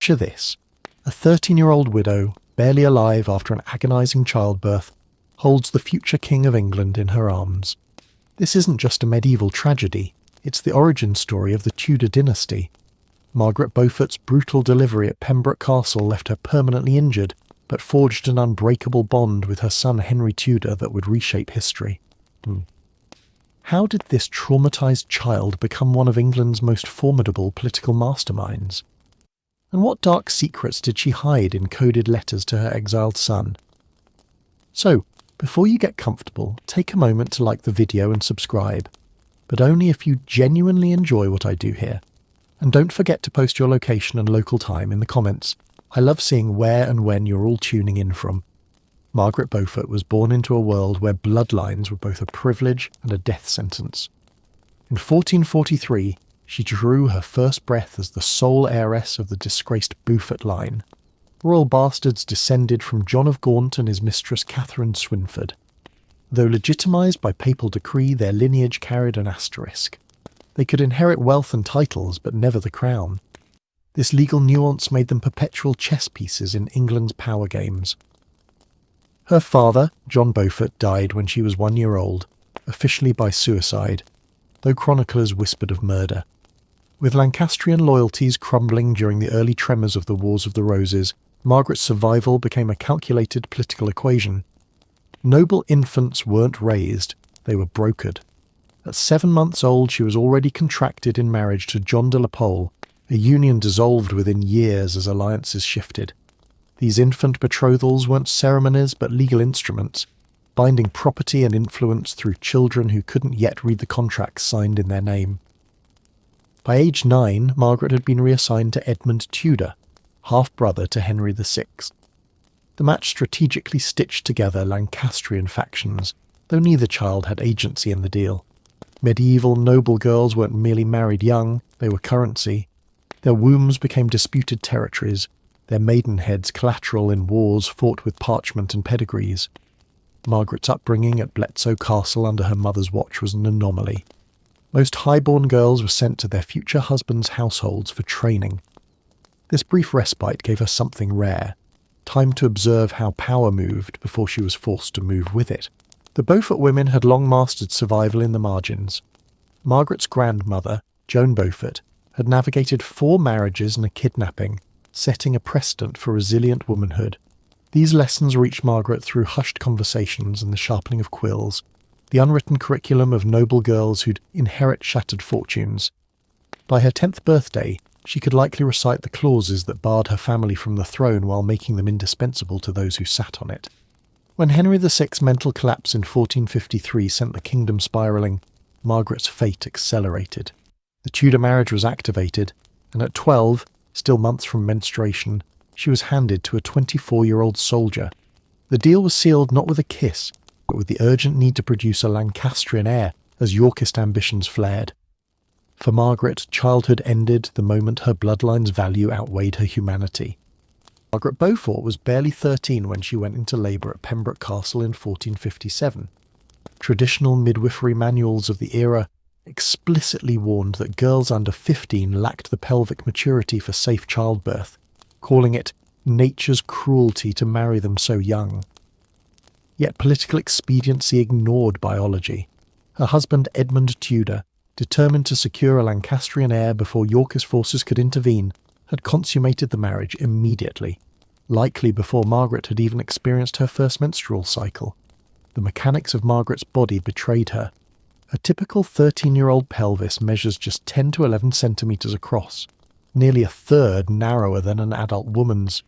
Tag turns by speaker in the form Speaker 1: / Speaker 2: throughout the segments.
Speaker 1: Picture this. A 13-year-old widow, barely alive after an agonising childbirth, holds the future King of England in her arms. This isn't just a medieval tragedy, it's the origin story of the Tudor dynasty. Margaret Beaufort's brutal delivery at Pembroke Castle left her permanently injured, but forged an unbreakable bond with her son Henry Tudor that would reshape history. How did this traumatised child become one of England's most formidable political masterminds? And what dark secrets did she hide in coded letters to her exiled son? So, before you get comfortable, take a moment to like the video and subscribe, but only if you genuinely enjoy what I do here. And don't forget to post your location and local time in the comments. I love seeing where and when you're all tuning in from. Margaret Beaufort was born into a world where bloodlines were both a privilege and a death sentence. In 1443, she drew her first breath as the sole heiress of the disgraced Beaufort line. Royal bastards descended from John of Gaunt and his mistress Catherine Swynford. Though legitimised by papal decree, their lineage carried an asterisk. They could inherit wealth and titles, but never the crown. This legal nuance made them perpetual chess pieces in England's power games. Her father, John Beaufort, died when she was 1 year old, officially by suicide, though chroniclers whispered of murder. With Lancastrian loyalties crumbling during the early tremors of the Wars of the Roses, Margaret's survival became a calculated political equation. Noble infants weren't raised, they were brokered. At 7 months old, she was already contracted in marriage to John de la Pole, a union dissolved within years as alliances shifted. These infant betrothals weren't ceremonies but legal instruments, binding property and influence through children who couldn't yet read the contracts signed in their name. By age 9, Margaret had been reassigned to Edmund Tudor, half-brother to Henry VI. The match strategically stitched together Lancastrian factions, though neither child had agency in the deal. Medieval noble girls weren't merely married young, they were currency. Their wombs became disputed territories, their maidenheads collateral in wars fought with parchment and pedigrees. Margaret's upbringing at Bletsoe Castle under her mother's watch was an anomaly. Most high-born girls were sent to their future husbands' households for training. This brief respite gave her something rare, time to observe how power moved before she was forced to move with it. The Beaufort women had long mastered survival in the margins. Margaret's grandmother, Joan Beaufort, had navigated 4 marriages and a kidnapping, setting a precedent for resilient womanhood. These lessons reached Margaret through hushed conversations and the sharpening of quills, the unwritten curriculum of noble girls who'd inherit shattered fortunes. By her 10th birthday, she could likely recite the clauses that barred her family from the throne while making them indispensable to those who sat on it. When Henry VI's mental collapse in 1453 sent the kingdom spiralling, Margaret's fate accelerated. The Tudor marriage was activated, and at 12, still months from menstruation, she was handed to a 24-year-old soldier. The deal was sealed not with a kiss, but with the urgent need to produce a Lancastrian heir as Yorkist ambitions flared. For Margaret, childhood ended the moment her bloodline's value outweighed her humanity. Margaret Beaufort was barely 13 when she went into labour at Pembroke Castle in 1457. Traditional midwifery manuals of the era explicitly warned that girls under 15 lacked the pelvic maturity for safe childbirth, calling it nature's cruelty to marry them so young. Yet political expediency ignored biology. Her husband Edmund Tudor, determined to secure a Lancastrian heir before Yorkist forces could intervene, had consummated the marriage immediately, likely before Margaret had even experienced her first menstrual cycle. The mechanics of Margaret's body betrayed her. A typical 13-year-old pelvis measures just 10 to 11 centimetres across, nearly a third narrower than an adult woman's.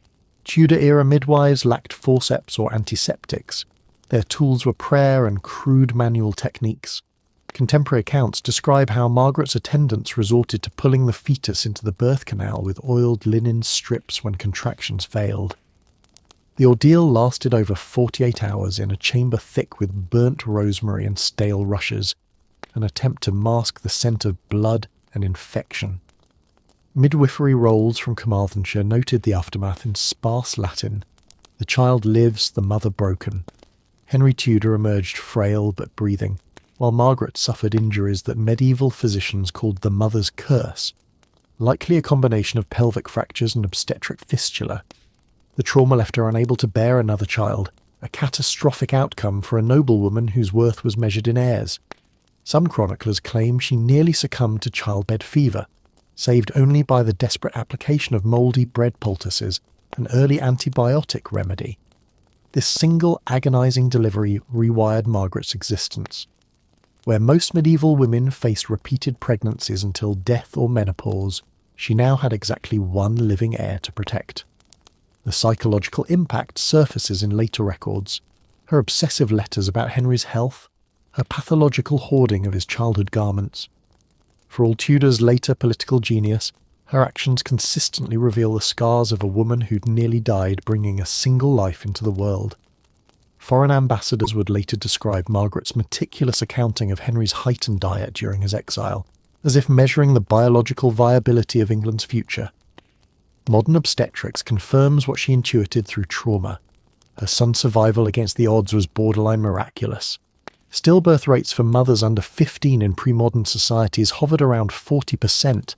Speaker 1: Tudor-era midwives lacked forceps or antiseptics. Their tools were prayer and crude manual techniques. Contemporary accounts describe how Margaret's attendants resorted to pulling the fetus into the birth canal with oiled linen strips when contractions failed. The ordeal lasted over 48 hours in a chamber thick with burnt rosemary and stale rushes, an attempt to mask the scent of blood and infection. Midwifery rolls from Carmarthenshire noted the aftermath in sparse Latin. The child lives, the mother broken. Henry Tudor emerged frail but breathing, while Margaret suffered injuries that medieval physicians called the mother's curse. likely a combination of pelvic fractures and obstetric fistula. The trauma left her unable to bear another child, a catastrophic outcome for a noblewoman whose worth was measured in heirs. Some chroniclers claim she nearly succumbed to childbed fever, saved only by the desperate application of mouldy bread poultices, an early antibiotic remedy. This single agonising delivery rewired Margaret's existence. Where most medieval women faced repeated pregnancies until death or menopause, she now had exactly one living heir to protect. The psychological impact surfaces in later records. Her obsessive letters about Henry's health, her pathological hoarding of his childhood garments. For all Tudor's later political genius, her actions consistently reveal the scars of a woman who'd nearly died bringing a single life into the world. Foreign ambassadors would later describe Margaret's meticulous accounting of Henry's heightened diet during his exile, as if measuring the biological viability of England's future. Modern obstetrics confirms what she intuited through trauma. Her son's survival against the odds was borderline miraculous. Stillbirth rates for mothers under 15 in pre-modern societies hovered around 40%,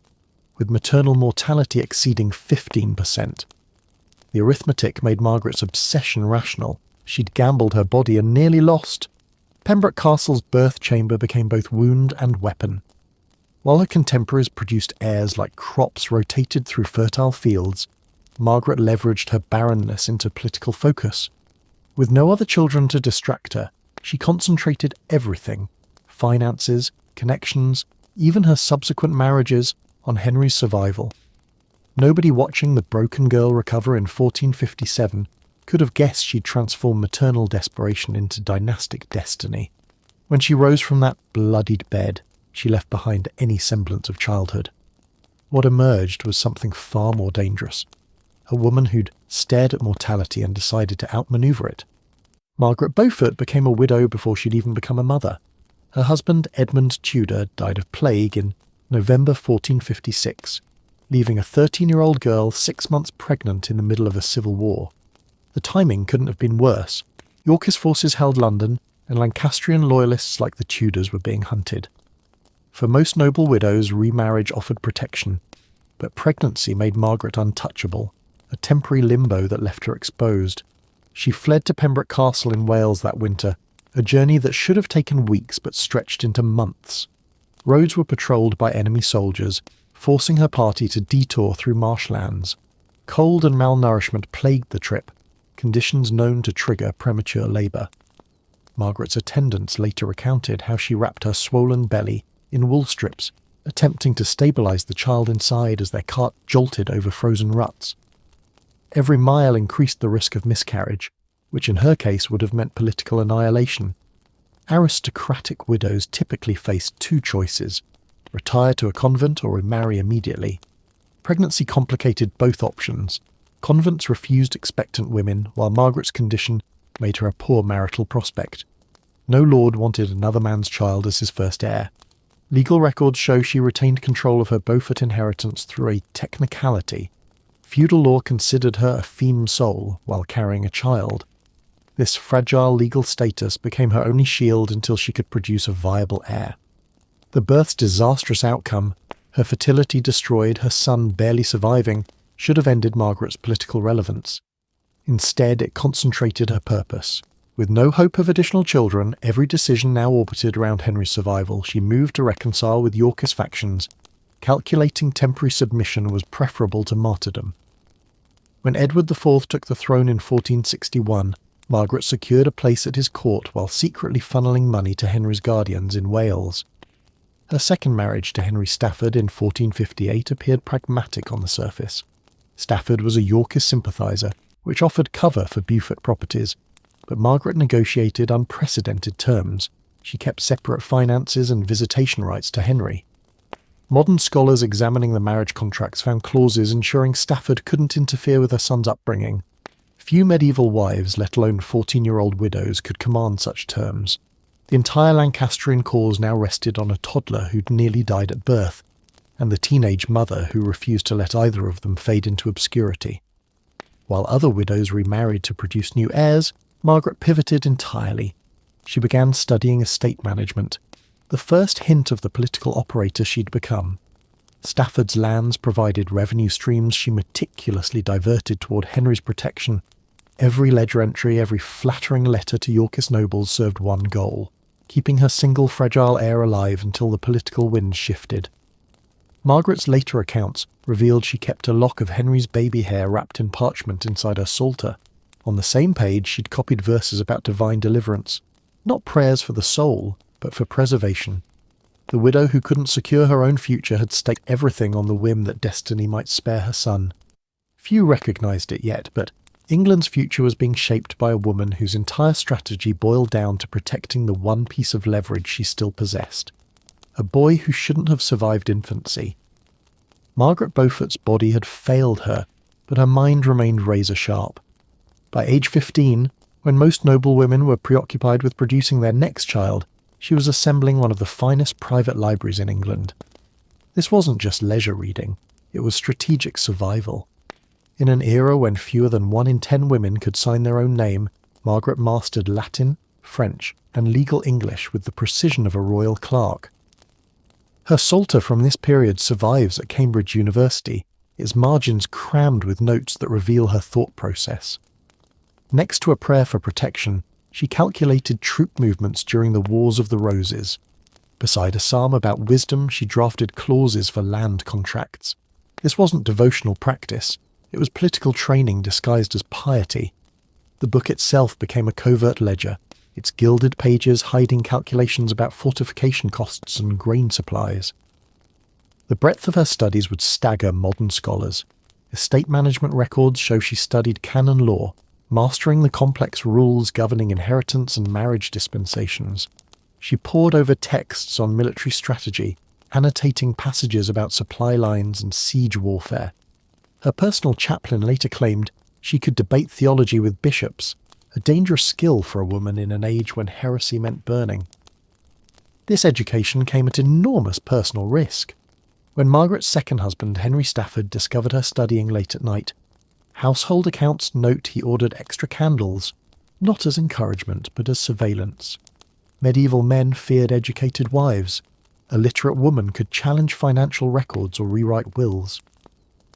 Speaker 1: with maternal mortality exceeding 15%. The arithmetic made Margaret's obsession rational. She'd gambled her body and nearly lost. Pembroke Castle's birth chamber became both wound and weapon. While her contemporaries produced heirs like crops rotated through fertile fields, Margaret leveraged her barrenness into political focus. With no other children to distract her, she concentrated everything — finances, connections, even her subsequent marriages — on Henry's survival. Nobody watching the broken girl recover in 1457 could have guessed she'd transform maternal desperation into dynastic destiny. When she rose from that bloodied bed, she left behind any semblance of childhood. What emerged was something far more dangerous. A woman who'd stared at mortality and decided to outmaneuver it. Margaret Beaufort became a widow before she'd even become a mother. Her husband, Edmund Tudor, died of plague in November 1456, leaving a 13-year-old girl 6 months pregnant in the middle of a civil war. The timing couldn't have been worse. Yorkist forces held London, and Lancastrian loyalists like the Tudors were being hunted. For most noble widows, remarriage offered protection, but pregnancy made Margaret untouchable, a temporary limbo that left her exposed. She fled to Pembroke Castle in Wales that winter, a journey that should have taken weeks but stretched into months. Roads were patrolled by enemy soldiers, forcing her party to detour through marshlands. Cold and malnourishment plagued the trip, conditions known to trigger premature labour. Margaret's attendants later recounted how she wrapped her swollen belly in wool strips, attempting to stabilise the child inside as their cart jolted over frozen ruts. Every mile increased the risk of miscarriage, which in her case would have meant political annihilation. Aristocratic widows typically faced two choices: retire to a convent or remarry immediately. Pregnancy complicated both options. Convents refused expectant women, while Margaret's condition made her a poor marital prospect. No lord wanted another man's child as his first heir. Legal records show she retained control of her Beaufort inheritance through a technicality. Feudal law considered her a feme sole while carrying a child. This fragile legal status became her only shield until she could produce a viable heir. The birth's disastrous outcome, her fertility destroyed, her son barely surviving, should have ended Margaret's political relevance. Instead, it concentrated her purpose. With no hope of additional children, every decision now orbited around Henry's survival. She moved to reconcile with Yorkist factions. Calculating temporary submission was preferable to martyrdom. When Edward IV took the throne in 1461, Margaret secured a place at his court while secretly funneling money to Henry's guardians in Wales. Her second marriage to Henry Stafford in 1458 appeared pragmatic on the surface. Stafford was a Yorkist sympathiser, which offered cover for Beaufort properties, but Margaret negotiated unprecedented terms. She kept separate finances and visitation rights to Henry. Modern scholars examining the marriage contracts found clauses ensuring Stafford couldn't interfere with her son's upbringing. Few medieval wives, let alone 14-year-old widows, could command such terms. The entire Lancastrian cause now rested on a toddler who'd nearly died at birth, and the teenage mother who refused to let either of them fade into obscurity. While other widows remarried to produce new heirs, Margaret pivoted entirely. She began studying estate management, the first hint of the political operator she'd become. Stafford's lands provided revenue streams she meticulously diverted toward Henry's protection. Every ledger entry, every flattering letter to Yorkist nobles served one goal: keeping her single fragile heir alive until the political winds shifted. Margaret's later accounts revealed she kept a lock of Henry's baby hair wrapped in parchment inside her psalter. On the same page she'd copied verses about divine deliverance, not prayers for the soul, but for preservation. The widow who couldn't secure her own future had staked everything on the whim that destiny might spare her son. Few recognised it yet, but England's future was being shaped by a woman whose entire strategy boiled down to protecting the one piece of leverage she still possessed. A boy who shouldn't have survived infancy. Margaret Beaufort's body had failed her, but her mind remained razor-sharp. By age 15, when most noblewomen were preoccupied with producing their next child, she was assembling one of the finest private libraries in England. This wasn't just leisure reading, it was strategic survival. In an era when fewer than 1 in 10 women could sign their own name, Margaret mastered Latin, French, and legal English with the precision of a royal clerk. Her psalter from this period survives at Cambridge University, its margins crammed with notes that reveal her thought process. Next to a prayer for protection, she calculated troop movements during the Wars of the Roses. Beside a psalm about wisdom, she drafted clauses for land contracts. This wasn't devotional practice, it was political training disguised as piety. The book itself became a covert ledger, its gilded pages hiding calculations about fortification costs and grain supplies. The breadth of her studies would stagger modern scholars. Estate management records show she studied canon law, mastering the complex rules governing inheritance and marriage dispensations. She pored over texts on military strategy, annotating passages about supply lines and siege warfare. Her personal chaplain later claimed she could debate theology with bishops, a dangerous skill for a woman in an age when heresy meant burning. This education came at enormous personal risk. When Margaret's second husband, Henry Stafford, discovered her studying late at night, household accounts note he ordered extra candles, not as encouragement but as surveillance. Medieval men feared educated wives. A literate woman could challenge financial records or rewrite wills.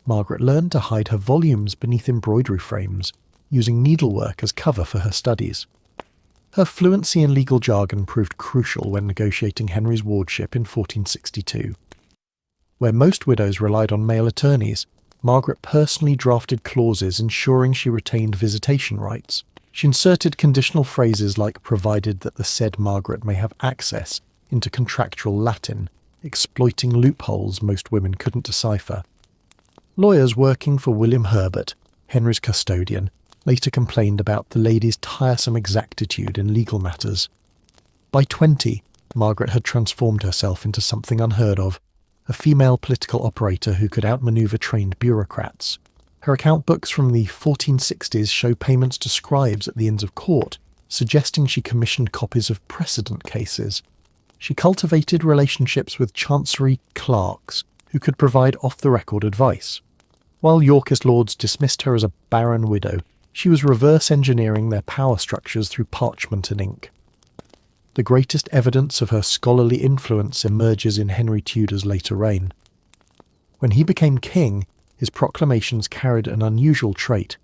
Speaker 1: Margaret learned to hide her volumes beneath embroidery frames, using needlework as cover for her studies. Her fluency in legal jargon proved crucial when negotiating Henry's wardship in 1462. Where most widows relied on male attorneys, Margaret personally drafted clauses ensuring she retained visitation rights. She inserted conditional phrases like "provided that the said Margaret may have access" into contractual Latin, exploiting loopholes most women couldn't decipher. Lawyers working for William Herbert, Henry's custodian, later complained about the lady's tiresome exactitude in legal matters. By 20, Margaret had transformed herself into something unheard of, a female political operator who could outmaneuver trained bureaucrats. Her account books from the 1460s show payments to scribes at the Inns of Court, suggesting she commissioned copies of precedent cases. She cultivated relationships with chancery clerks who could provide off-the-record advice. While Yorkist lords dismissed her as a barren widow, she was reverse engineering their power structures through parchment and ink. The greatest evidence of her scholarly influence emerges in Henry Tudor's later reign. When he became king, his proclamations carried an unusual trait.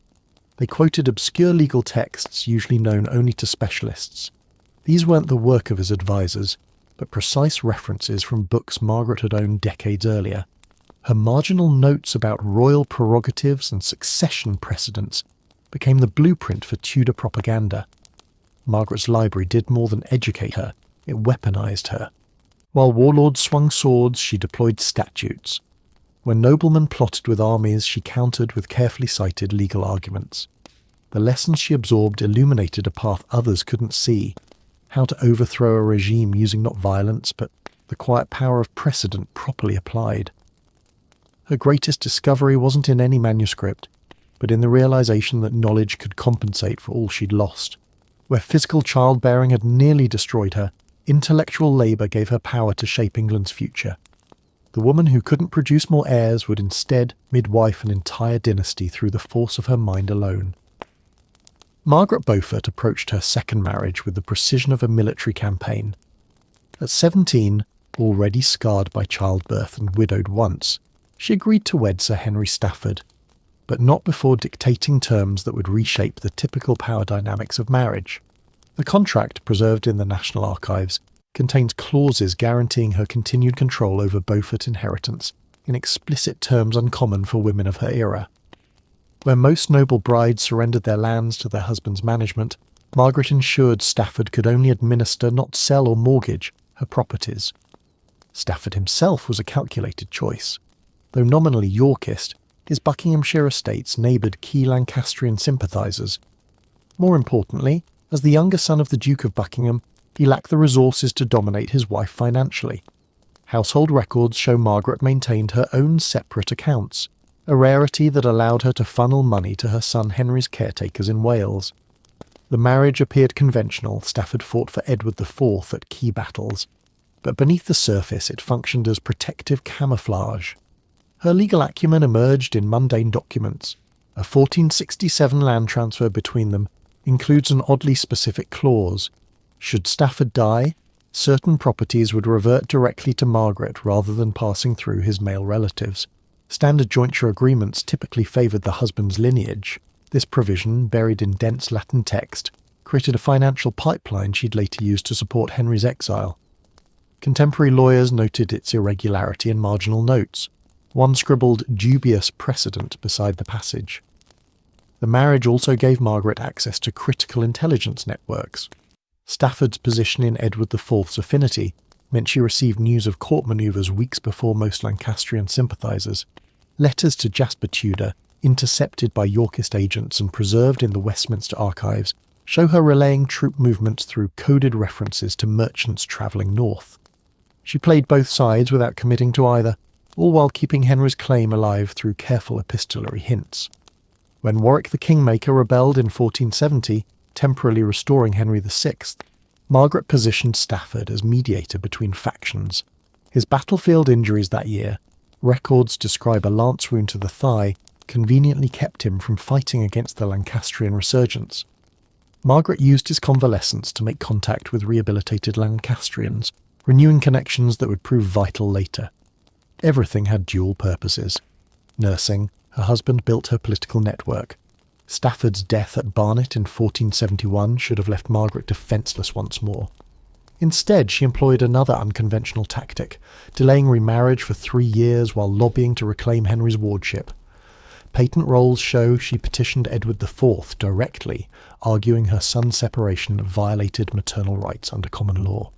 Speaker 1: They quoted obscure legal texts usually known only to specialists. These weren't the work of his advisors, but precise references from books Margaret had owned decades earlier. Her marginal notes about royal prerogatives and succession precedents became the blueprint for Tudor propaganda. Margaret's library did more than educate her, it weaponized her. While warlords swung swords, she deployed statutes. When noblemen plotted with armies, she countered with carefully cited legal arguments. The lessons she absorbed illuminated a path others couldn't see: how to overthrow a regime using not violence, but the quiet power of precedent properly applied. Her greatest discovery wasn't in any manuscript, but in the realization that knowledge could compensate for all she'd lost. Where physical childbearing had nearly destroyed her, intellectual labour gave her power to shape England's future. The woman who couldn't produce more heirs would instead midwife an entire dynasty through the force of her mind alone. Margaret Beaufort approached her second marriage with the precision of a military campaign. At 17, already scarred by childbirth and widowed once, she agreed to wed Sir Henry Stafford, but not before dictating terms that would reshape the typical power dynamics of marriage. The contract, preserved in the National Archives, contains clauses guaranteeing her continued control over Beaufort inheritance in explicit terms uncommon for women of her era. Where most noble brides surrendered their lands to their husband's management, Margaret ensured Stafford could only administer, not sell or mortgage, her properties. Stafford himself was a calculated choice. Though nominally Yorkist, his Buckinghamshire estates neighboured key Lancastrian sympathisers. More importantly, as the younger son of the Duke of Buckingham, he lacked the resources to dominate his wife financially. Household records show Margaret maintained her own separate accounts, a rarity that allowed her to funnel money to her son Henry's caretakers in Wales. The marriage appeared conventional. Stafford fought for Edward IV at key battles, but beneath the surface it functioned as protective camouflage. Her legal acumen emerged in mundane documents. A 1467 land transfer between them includes an oddly specific clause. Should Stafford die, certain properties would revert directly to Margaret rather than passing through his male relatives. Standard jointure agreements typically favoured the husband's lineage. This provision, buried in dense Latin text, created a financial pipeline she'd later use to support Henry's exile. Contemporary lawyers noted its irregularity in marginal notes. One scribbled dubious precedent beside the passage. The marriage also gave Margaret access to critical intelligence networks. Stafford's position in Edward IV's affinity meant she received news of court manoeuvres weeks before most Lancastrian sympathisers. Letters to Jasper Tudor, intercepted by Yorkist agents and preserved in the Westminster archives, show her relaying troop movements through coded references to merchants travelling north. She played both sides without committing to either, all while keeping Henry's claim alive through careful epistolary hints. When Warwick the Kingmaker rebelled in 1470, temporarily restoring Henry VI, Margaret positioned Stafford as mediator between factions. His battlefield injuries that year, records describe a lance wound to the thigh, conveniently kept him from fighting against the Lancastrian resurgence. Margaret used his convalescence to make contact with rehabilitated Lancastrians, renewing connections that would prove vital later. Everything had dual purposes. Nursing, her husband built her political network. Stafford's death at Barnet in 1471 should have left Margaret defenceless once more. Instead, she employed another unconventional tactic, delaying remarriage for 3 years while lobbying to reclaim Henry's wardship. Patent rolls show she petitioned Edward IV directly, arguing her son's separation violated maternal rights under common law.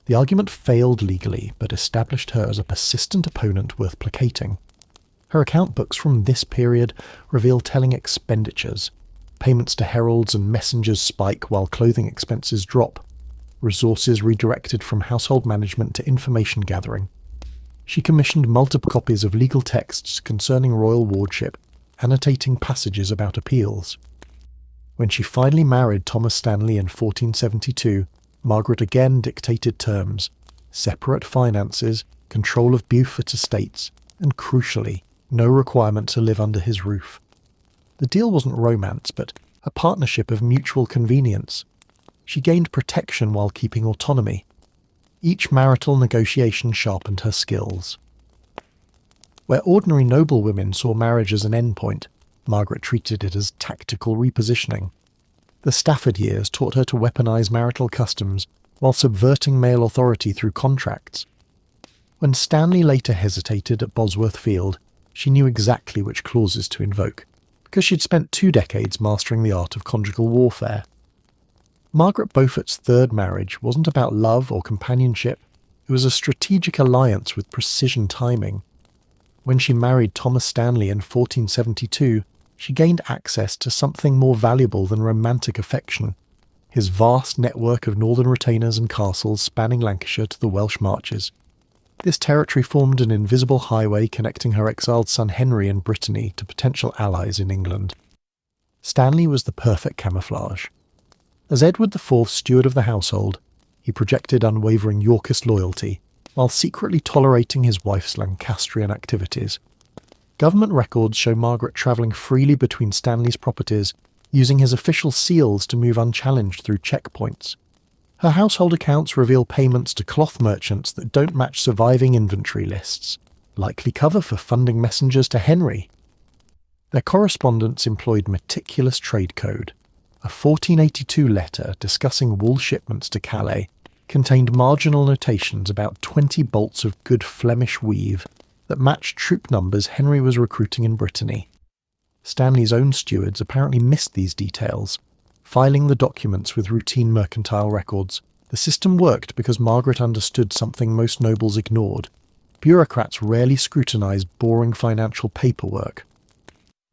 Speaker 1: The argument failed legally, but established her as a persistent opponent worth placating. Her account books from this period reveal telling expenditures. Payments to heralds and messengers spike while clothing expenses drop. Resources redirected from household management to information gathering. She commissioned multiple copies of legal texts concerning royal wardship, annotating passages about appeals. When she finally married Thomas Stanley in 1472, Margaret again dictated terms, separate finances, control of Beaufort estates, and crucially, no requirement to live under his roof. The deal wasn't romance, but a partnership of mutual convenience. She gained protection while keeping autonomy. Each marital negotiation sharpened her skills. Where ordinary noblewomen saw marriage as an endpoint, Margaret treated it as tactical repositioning. The Stafford years taught her to weaponize marital customs while subverting male authority through contracts. When Stanley later hesitated at Bosworth Field, she knew exactly which clauses to invoke, because she'd spent 2 decades mastering the art of conjugal warfare. Margaret Beaufort's third marriage wasn't about love or companionship, it was a strategic alliance with precision timing. When she married Thomas Stanley in 1472, she gained access to something more valuable than romantic affection, his vast network of northern retainers and castles spanning Lancashire to the Welsh marches. This territory formed an invisible highway connecting her exiled son Henry in Brittany to potential allies in England. Stanley was the perfect camouflage. As Edward IV's steward of the household, he projected unwavering Yorkist loyalty, while secretly tolerating his wife's Lancastrian activities. Government records show Margaret travelling freely between Stanley's properties, using his official seals to move unchallenged through checkpoints. Her household accounts reveal payments to cloth merchants that don't match surviving inventory lists, likely cover for funding messengers to Henry. Their correspondence employed meticulous trade code. A 1482 letter discussing wool shipments to Calais contained marginal notations about 20 bolts of good Flemish weave that matched troop numbers Henry was recruiting in Brittany. Stanley's own stewards apparently missed these details, filing the documents with routine mercantile records. The system worked because Margaret understood something most nobles ignored. Bureaucrats rarely scrutinised boring financial paperwork.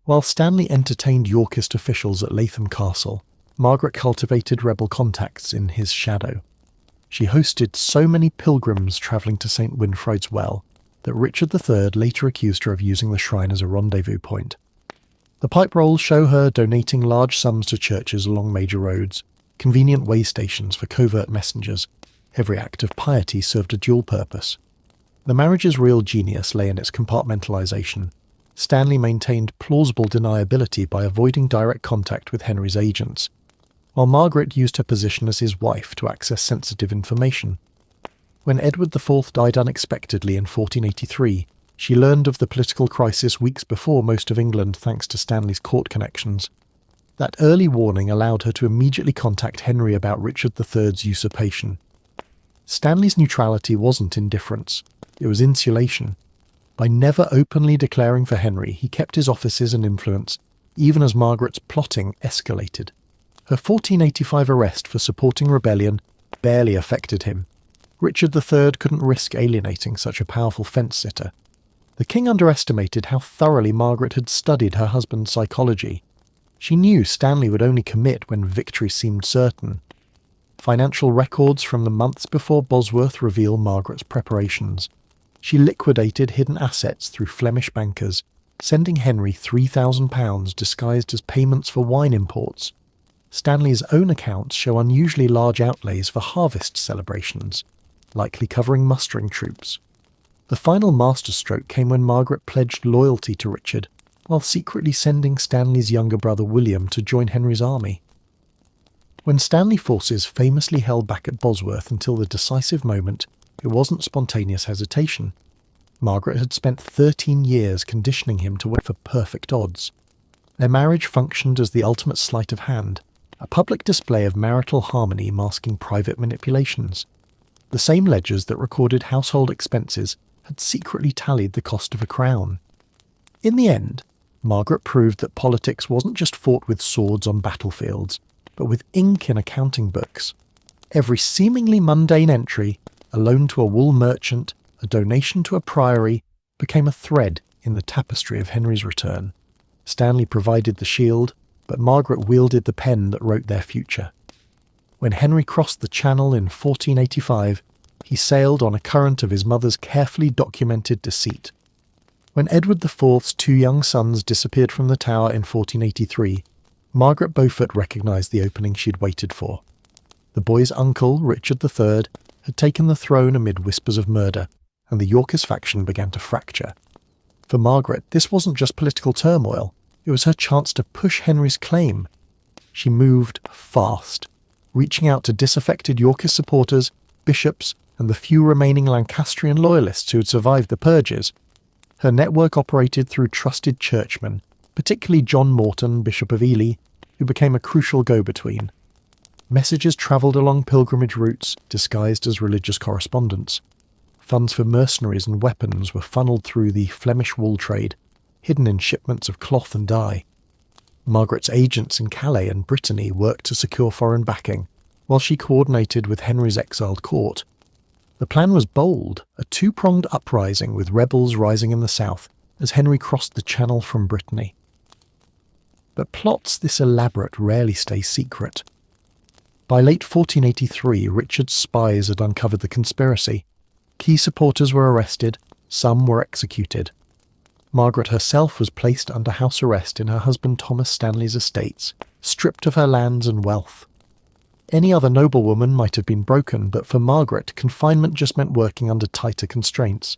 Speaker 1: While Stanley entertained Yorkist officials at Latham Castle, Margaret cultivated rebel contacts in his shadow. She hosted so many pilgrims travelling to St. Winfried's Well that Richard III later accused her of using the shrine as a rendezvous point. The pipe rolls show her donating large sums to churches along major roads, convenient way stations for covert messengers. Every act of piety served a dual purpose. The marriage's real genius lay in its compartmentalisation. Stanley maintained plausible deniability by avoiding direct contact with Henry's agents, while Margaret used her position as his wife to access sensitive information. When Edward IV died unexpectedly in 1483, she learned of the political crisis weeks before most of England thanks to Stanley's court connections. That early warning allowed her to immediately contact Henry about Richard III's usurpation. Stanley's neutrality wasn't indifference, it was insulation. By never openly declaring for Henry, he kept his offices and influence, even as Margaret's plotting escalated. Her 1485 arrest for supporting rebellion barely affected him. Richard III couldn't risk alienating such a powerful fence-sitter. The king underestimated how thoroughly Margaret had studied her husband's psychology. She knew Stanley would only commit when victory seemed certain. Financial records from the months before Bosworth reveal Margaret's preparations. She liquidated hidden assets through Flemish bankers, sending Henry £3,000 disguised as payments for wine imports. Stanley's own accounts show unusually large outlays for harvest celebrations, likely covering mustering troops. The final masterstroke came when Margaret pledged loyalty to Richard, while secretly sending Stanley's younger brother William to join Henry's army. When Stanley forces famously held back at Bosworth until the decisive moment, it wasn't spontaneous hesitation. Margaret had spent 13 years conditioning him to wait for perfect odds. Their marriage functioned as the ultimate sleight of hand, a public display of marital harmony masking private manipulations. The same ledgers that recorded household expenses had secretly tallied the cost of a crown. In the end, Margaret proved that politics wasn't just fought with swords on battlefields, but with ink in accounting books. Every seemingly mundane entry, a loan to a wool merchant, a donation to a priory, became a thread in the tapestry of Henry's return. Stanley provided the shield, but Margaret wielded the pen that wrote their future. When Henry crossed the Channel in 1485, he sailed on a current of his mother's carefully documented deceit. When Edward IV's two young sons disappeared from the Tower in 1483, Margaret Beaufort recognised the opening she'd waited for. The boy's uncle, Richard III, had taken the throne amid whispers of murder, and the Yorkist faction began to fracture. For Margaret, this wasn't just political turmoil, it was her chance to push Henry's claim. She moved fast, reaching out to disaffected Yorkist supporters, bishops, and the few remaining Lancastrian loyalists who had survived the purges. Her network operated through trusted churchmen, particularly John Morton, Bishop of Ely, who became a crucial go-between. Messages travelled along pilgrimage routes, disguised as religious correspondence. Funds for mercenaries and weapons were funneled through the Flemish wool trade, hidden in shipments of cloth and dye. Margaret's agents in Calais and Brittany worked to secure foreign backing, while she coordinated with Henry's exiled court. The plan was bold, a two-pronged uprising with rebels rising in the south as Henry crossed the Channel from Brittany. But plots this elaborate rarely stay secret. By late 1483, Richard's spies had uncovered the conspiracy. Key supporters were arrested, some were executed. Margaret herself was placed under house arrest in her husband Thomas Stanley's estates, stripped of her lands and wealth. Any other noblewoman might have been broken, but for Margaret, confinement just meant working under tighter constraints.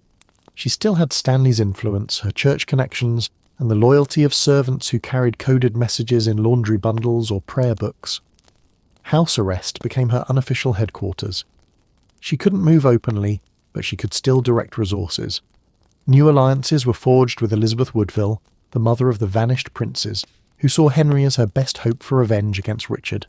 Speaker 1: She still had Stanley's influence, her church connections, and the loyalty of servants who carried coded messages in laundry bundles or prayer books. House arrest became her unofficial headquarters. She couldn't move openly, but she could still direct resources. New alliances were forged with Elizabeth Woodville, the mother of the vanished princes, who saw Henry as her best hope for revenge against Richard.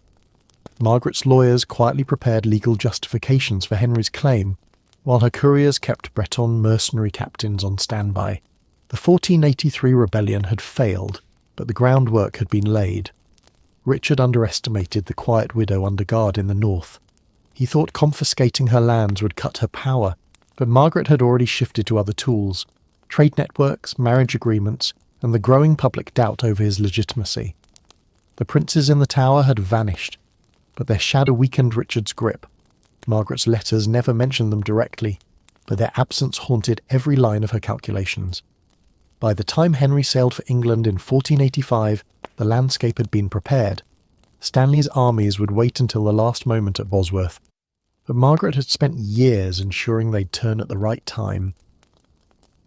Speaker 1: Margaret's lawyers quietly prepared legal justifications for Henry's claim, while her couriers kept Breton mercenary captains on standby. The 1483 rebellion had failed, but the groundwork had been laid. Richard underestimated the quiet widow under guard in the north. He thought confiscating her lands would cut her power, but Margaret had already shifted to other tools: trade networks, marriage agreements, and the growing public doubt over his legitimacy. The princes in the Tower had vanished, but their shadow weakened Richard's grip. Margaret's letters never mentioned them directly, but their absence haunted every line of her calculations. By the time Henry sailed for England in 1485, the landscape had been prepared. Stanley's armies would wait until the last moment at Bosworth, but Margaret had spent years ensuring they'd turn at the right time.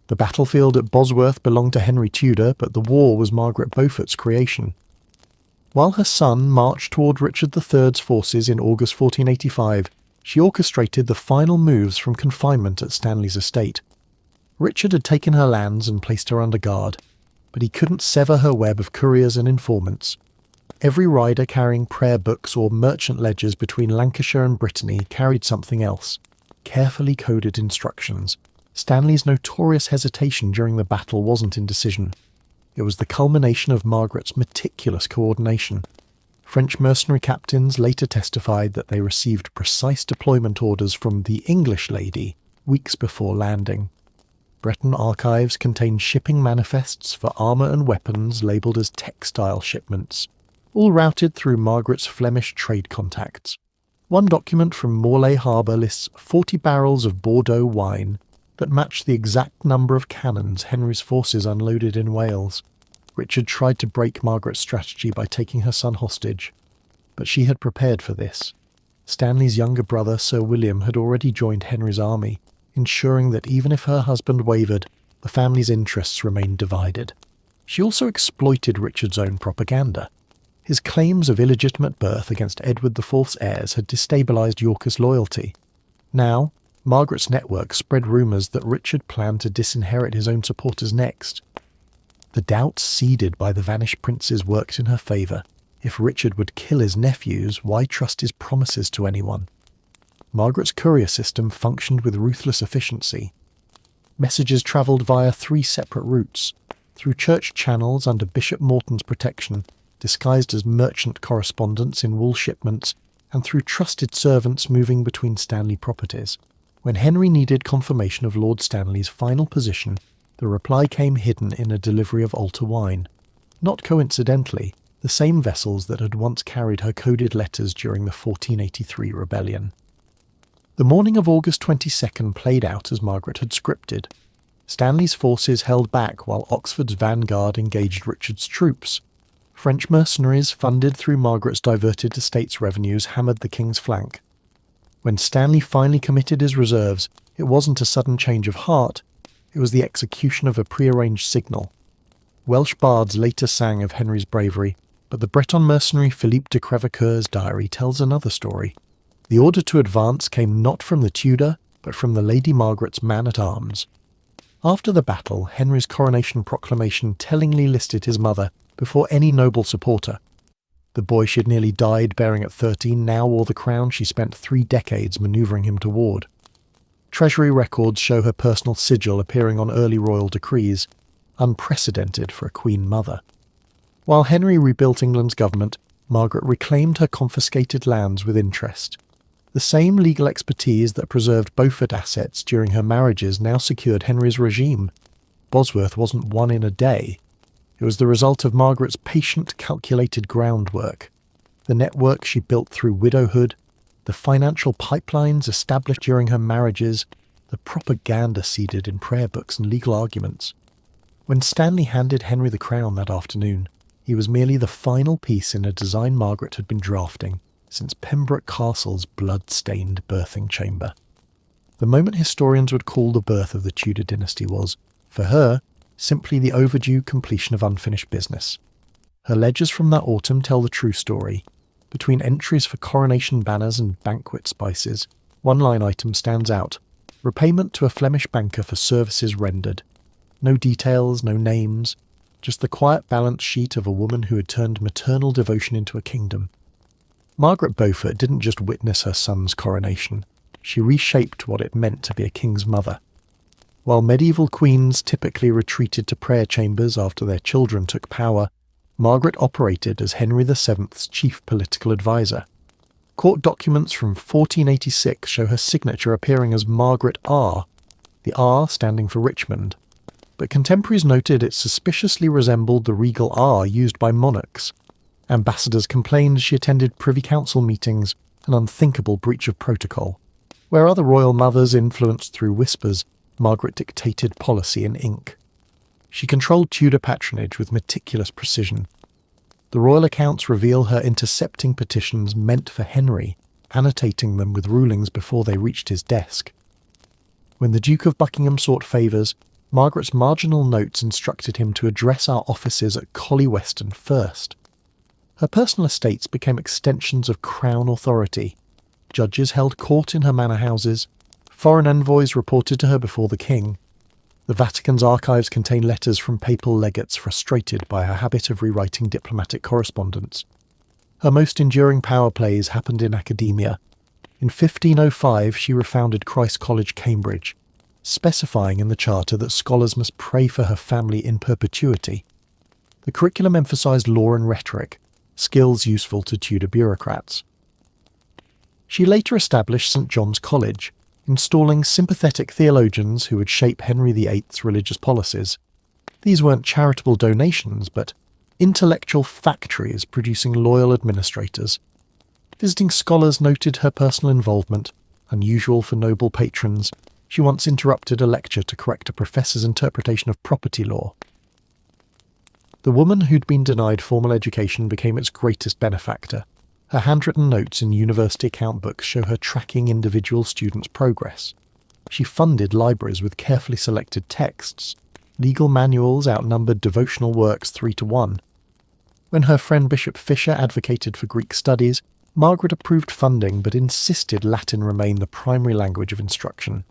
Speaker 1: The battlefield at Bosworth belonged to Henry Tudor, but the war was Margaret Beaufort's creation. While her son marched toward Richard III's forces in August 1485, she orchestrated the final moves from confinement at Stanley's estate. Richard had taken her lands and placed her under guard, but he couldn't sever her web of couriers and informants. Every rider carrying prayer books or merchant ledgers between Lancashire and Brittany carried something else: carefully coded instructions. Stanley's notorious hesitation during the battle wasn't indecision. It was the culmination of Margaret's meticulous coordination. French mercenary captains later testified that they received precise deployment orders from the English lady weeks before landing. Breton archives contained shipping manifests for armour and weapons labelled as textile shipments, all routed through Margaret's Flemish trade contacts. One document from Morlaix Harbour lists 40 barrels of Bordeaux wine that matched the exact number of cannons Henry's forces unloaded in Wales. Richard tried to break Margaret's strategy by taking her son hostage, but she had prepared for this. Stanley's younger brother, Sir William, had already joined Henry's army, ensuring that even if her husband wavered, the family's interests remained divided. She also exploited Richard's own propaganda. His claims of illegitimate birth against Edward IV's heirs had destabilised Yorkist loyalty. Now, Margaret's network spread rumours that Richard planned to disinherit his own supporters next. The doubts seeded by the vanished princes worked in her favour. If Richard would kill his nephews, why trust his promises to anyone? Margaret's courier system functioned with ruthless efficiency. Messages travelled via 3 separate routes: through church channels under Bishop Morton's protection, disguised as merchant correspondents in wool shipments, and through trusted servants moving between Stanley properties. When Henry needed confirmation of Lord Stanley's final position, the reply came hidden in a delivery of altar wine. Not coincidentally, the same vessels that had once carried her coded letters during the 1483 rebellion. The morning of August 22nd played out as Margaret had scripted. Stanley's forces held back while Oxford's vanguard engaged Richard's troops. French mercenaries, funded through Margaret's diverted estates revenues, hammered the king's flank. When Stanley finally committed his reserves, it wasn't a sudden change of heart, it was the execution of a prearranged signal. Welsh bards later sang of Henry's bravery, but the Breton mercenary Philippe de Crèvecoeur's diary tells another story. The order to advance came not from the Tudor, but from the Lady Margaret's man-at-arms. After the battle, Henry's coronation proclamation tellingly listed his mother before any noble supporter. The boy she had nearly died bearing at 13 now wore the crown she spent 3 decades manoeuvring him toward. Treasury records show her personal sigil appearing on early royal decrees, unprecedented for a queen mother. While Henry rebuilt England's government, Margaret reclaimed her confiscated lands with interest. The same legal expertise that preserved Beaufort assets during her marriages now secured Henry's regime. Bosworth wasn't won in a day. It was the result of Margaret's patient, calculated groundwork. The network she built through widowhood, the financial pipelines established during her marriages, the propaganda seeded in prayer books and legal arguments. When Stanley handed Henry the crown that afternoon, he was merely the final piece in a design Margaret had been drafting since Pembroke Castle's blood-stained birthing chamber. The moment historians would call the birth of the Tudor dynasty was, for her, simply the overdue completion of unfinished business. Her ledgers from that autumn tell the true story. Between entries for coronation banners and banquet spices, one line item stands out: repayment to a Flemish banker for services rendered. No details, no names, just the quiet balance sheet of a woman who had turned maternal devotion into a kingdom. Margaret Beaufort didn't just witness her son's coronation, she reshaped what it meant to be a king's mother. While medieval queens typically retreated to prayer chambers after their children took power, Margaret operated as Henry VII's chief political advisor. Court documents from 1486 show her signature appearing as Margaret R, the R standing for Richmond, but contemporaries noted it suspiciously resembled the regal R used by monarchs. Ambassadors complained she attended Privy Council meetings, an unthinkable breach of protocol. Where other royal mothers influenced through whispers, Margaret dictated policy in ink. She controlled Tudor patronage with meticulous precision. The royal accounts reveal her intercepting petitions meant for Henry, annotating them with rulings before they reached his desk. When the Duke of Buckingham sought favours, Margaret's marginal notes instructed him to address our offices at Collie Weston first. Her personal estates became extensions of crown authority. Judges held court in her manor houses. Foreign envoys reported to her before the king. The Vatican's archives contain letters from papal legates frustrated by her habit of rewriting diplomatic correspondence. Her most enduring power plays happened in academia. In 1505 she refounded Christ College, Cambridge, specifying in the charter that scholars must pray for her family in perpetuity. The curriculum emphasised law and rhetoric, skills useful to Tudor bureaucrats. She later established St John's College, installing sympathetic theologians who would shape Henry VIII's religious policies. These weren't charitable donations, but intellectual factories producing loyal administrators. Visiting scholars noted her personal involvement, unusual for noble patrons. She once interrupted a lecture to correct a professor's interpretation of property law. The woman who'd been denied formal education became its greatest benefactor. Her handwritten notes in university account books show her tracking individual students' progress. She funded libraries with carefully selected texts. Legal manuals outnumbered devotional works 3-1. When her friend Bishop Fisher advocated for Greek studies, Margaret approved funding but insisted Latin remain the primary language of instruction.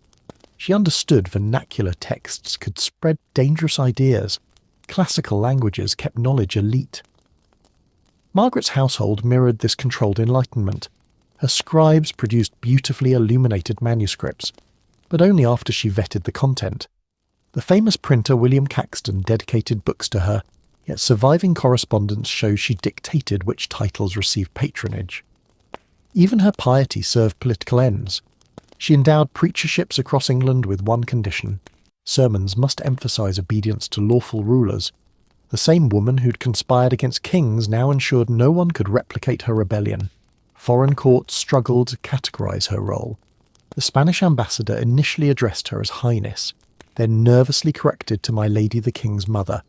Speaker 1: She understood vernacular texts could spread dangerous ideas. Classical languages kept knowledge elite. Margaret's household mirrored this controlled enlightenment. Her scribes produced beautifully illuminated manuscripts, but only after she vetted the content. The famous printer William Caxton dedicated books to her, yet surviving correspondence shows she dictated which titles received patronage. Even her piety served political ends. She endowed preacherships across England with one condition: sermons must emphasise obedience to lawful rulers. The same woman who'd conspired against kings now ensured no one could replicate her rebellion. Foreign courts struggled to categorise her role. The Spanish ambassador initially addressed her as Highness, then nervously corrected to My Lady the King's Mother.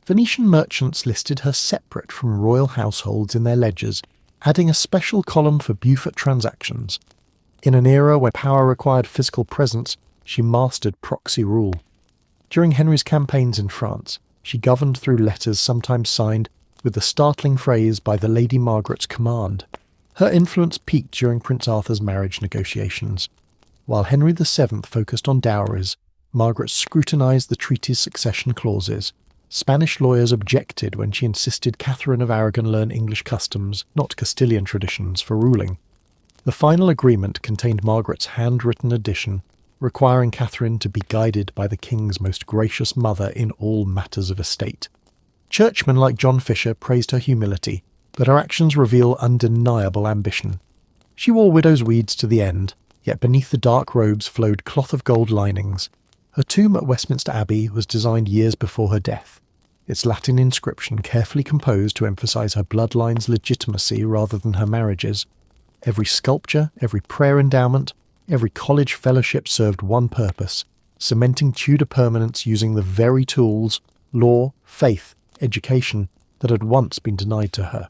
Speaker 1: Venetian merchants listed her separate from royal households in their ledgers, adding a special column for Beaufort transactions. In an era where power required physical presence, she mastered proxy rule. During Henry's campaigns in France, she governed through letters sometimes signed with the startling phrase "by the Lady Margaret's command." Her influence peaked during Prince Arthur's marriage negotiations. While Henry VII focused on dowries, Margaret scrutinised the treaty's succession clauses. Spanish lawyers objected when she insisted Catherine of Aragon learn English customs, not Castilian traditions, for ruling. The final agreement contained Margaret's handwritten addition, requiring Catherine to be guided by the king's most gracious mother in all matters of estate. Churchmen like John Fisher praised her humility, but her actions reveal undeniable ambition. She wore widow's weeds to the end, yet beneath the dark robes flowed cloth of gold linings. Her tomb at Westminster Abbey was designed years before her death, its Latin inscription carefully composed to emphasise her bloodline's legitimacy rather than her marriages. Every sculpture, every prayer endowment, every college fellowship served one purpose: cementing Tudor permanence using the very tools, law, faith, education, that had once been denied to her.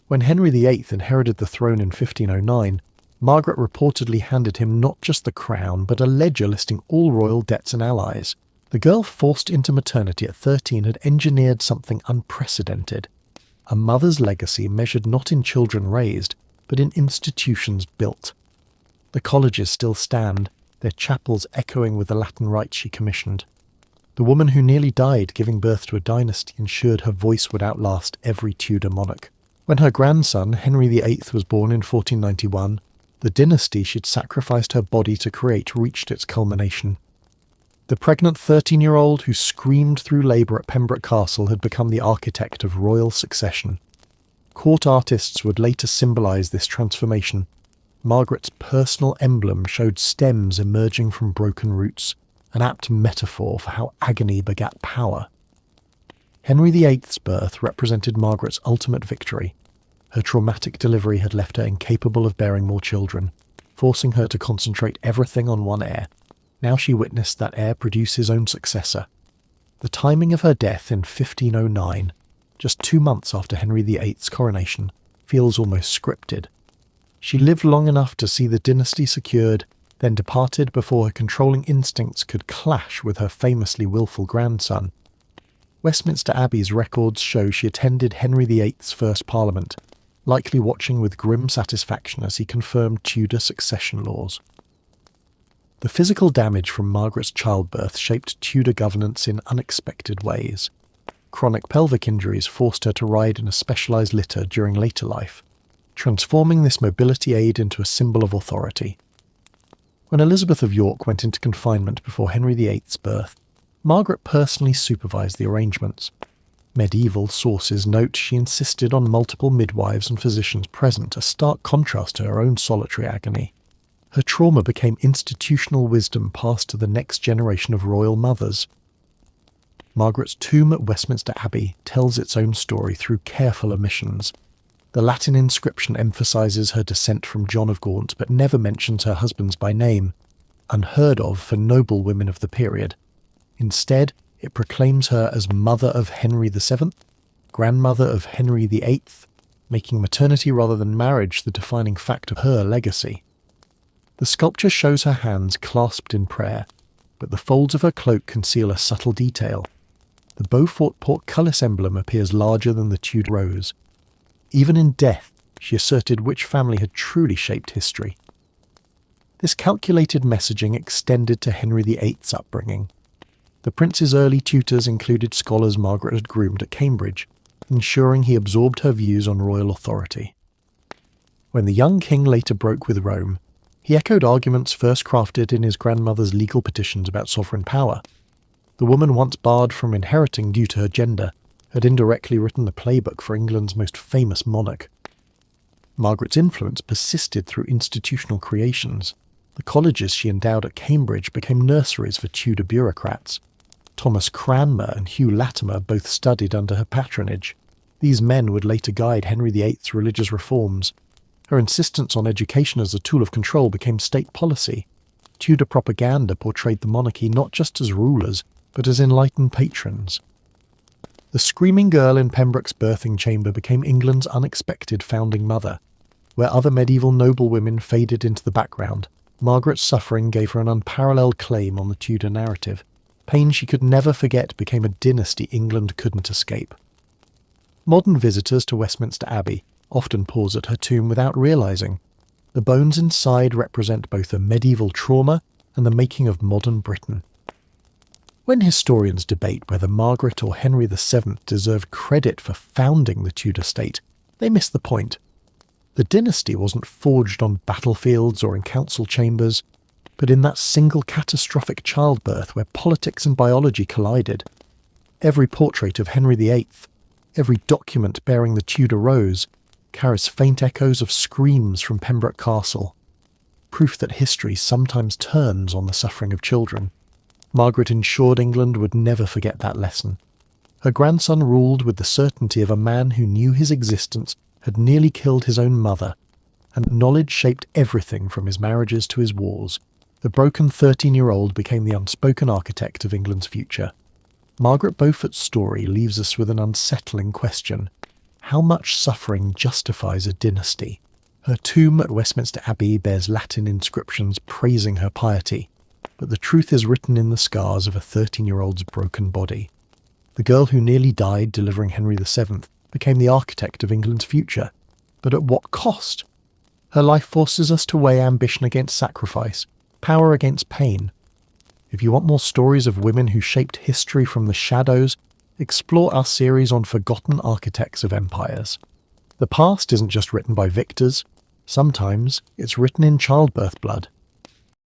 Speaker 1: When Henry VIII inherited the throne in 1509, Margaret reportedly handed him not just the crown, but a ledger listing all royal debts and allies. The girl forced into maternity at 13 had engineered something unprecedented. A mother's legacy measured not in children raised, but in institutions built. The colleges still stand, their chapels echoing with the Latin rites she commissioned. The woman who nearly died giving birth to a dynasty ensured her voice would outlast every Tudor monarch. When her grandson, Henry VIII, was born in 1491, the dynasty she'd sacrificed her body to create reached its culmination. The pregnant 13-year-old who screamed through labour at Pembroke Castle had become the architect of royal succession. Court artists would later symbolise this transformation. Margaret's personal emblem showed stems emerging from broken roots, an apt metaphor for how agony begat power. Henry VIII's birth represented Margaret's ultimate victory. Her traumatic delivery had left her incapable of bearing more children, forcing her to concentrate everything on one heir. Now she witnessed that heir produce his own successor. The timing of her death in 1509, just 2 months after Henry VIII's coronation, feels almost scripted. She lived long enough to see the dynasty secured, then departed before her controlling instincts could clash with her famously willful grandson. Westminster Abbey's records show she attended Henry VIII's first parliament, likely watching with grim satisfaction as he confirmed Tudor succession laws. The physical damage from Margaret's childbirth shaped Tudor governance in unexpected ways. Chronic pelvic injuries forced her to ride in a specialised litter during later life, transforming this mobility aid into a symbol of authority. When Elizabeth of York went into confinement before Henry VIII's birth, Margaret personally supervised the arrangements. Medieval sources note she insisted on multiple midwives and physicians present, a stark contrast to her own solitary agony. Her trauma became institutional wisdom passed to the next generation of royal mothers. Margaret's tomb at Westminster Abbey tells its own story through careful omissions. The Latin inscription emphasises her descent from John of Gaunt but never mentions her husbands by name, unheard of for noble women of the period. Instead, it proclaims her as mother of Henry VII, grandmother of Henry VIII, making maternity rather than marriage the defining fact of her legacy. The sculpture shows her hands clasped in prayer, but the folds of her cloak conceal a subtle detail. The Beaufort portcullis emblem appears larger than the Tudor rose. Even in death, she asserted which family had truly shaped history. This calculated messaging extended to Henry VIII's upbringing. The prince's early tutors included scholars Margaret had groomed at Cambridge, ensuring he absorbed her views on royal authority. When the young king later broke with Rome, he echoed arguments first crafted in his grandmother's legal petitions about sovereign power. The woman once barred from inheriting due to her gender had indirectly written the playbook for England's most famous monarch. Margaret's influence persisted through institutional creations. The colleges she endowed at Cambridge became nurseries for Tudor bureaucrats. Thomas Cranmer and Hugh Latimer both studied under her patronage. These men would later guide Henry VIII's religious reforms. Her insistence on education as a tool of control became state policy. Tudor propaganda portrayed the monarchy not just as rulers, but as enlightened patrons. The screaming girl in Pembroke's birthing chamber became England's unexpected founding mother. Where other medieval noblewomen faded into the background, Margaret's suffering gave her an unparalleled claim on the Tudor narrative. Pain she could never forget became a dynasty England couldn't escape. Modern visitors to Westminster Abbey often pause at her tomb without realising. The bones inside represent both a medieval trauma and the making of modern Britain. When historians debate whether Margaret or Henry VII deserved credit for founding the Tudor state, they miss the point. The dynasty wasn't forged on battlefields or in council chambers, but in that single catastrophic childbirth where politics and biology collided. Every portrait of Henry VIII, every document bearing the Tudor rose, carries faint echoes of screams from Pembroke Castle, proof that history sometimes turns on the suffering of children. Margaret ensured England would never forget that lesson. Her grandson ruled with the certainty of a man who knew his existence had nearly killed his own mother, and knowledge shaped everything from his marriages to his wars. The broken 13-year-old became the unspoken architect of England's future. Margaret Beaufort's story leaves us with an unsettling question. How much suffering justifies a dynasty? Her tomb at Westminster Abbey bears Latin inscriptions praising her piety, but the truth is written in the scars of a 13-year-old's broken body. The girl who nearly died delivering Henry VII became the architect of England's future. But at what cost? Her life forces us to weigh ambition against sacrifice, power against pain. If you want more stories of women who shaped history from the shadows, explore our series on forgotten architects of empires. The past isn't just written by victors. Sometimes it's written in childbirth blood.